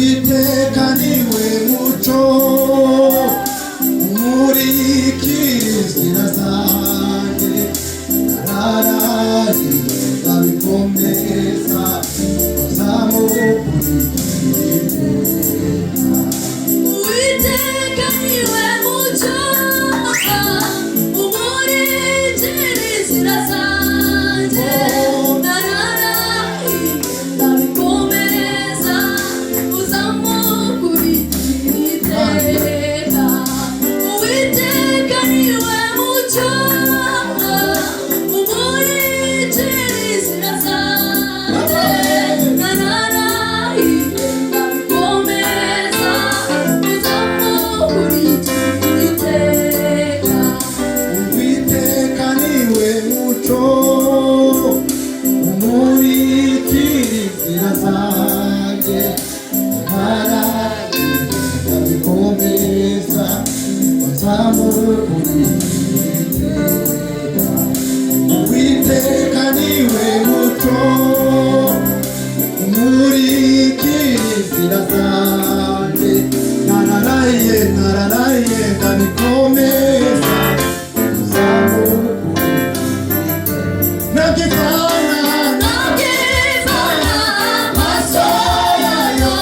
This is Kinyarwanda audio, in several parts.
Uwiteka niwe muco umurikira inzira zanjye, nararahiye ndabikomeza uzamukurikira. Uwiteka niwe muco umurikira inzira zanjye, nararahiye ndabikomeza uzamukurikira iteka. Uwiteka niwe muco umurikira inzira zanjye, nararahiye ndabikomeza uzamukurikira iteka. Uwiteka niwe muco umurikira inzira zanjye, nararahiye ndabikomeza uzamukurikira. Uwiteka niwe muco umurikira inzira zanjye, nararahiye ndabikomeza uzamukurikira. Nagifana Nagifana amaso yayo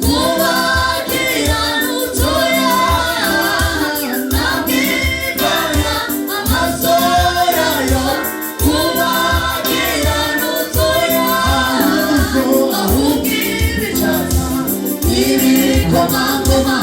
kubagira nutuya, nagifana amaso yayo kubagira nutuya, ahubwo ibicaza ibikomangoma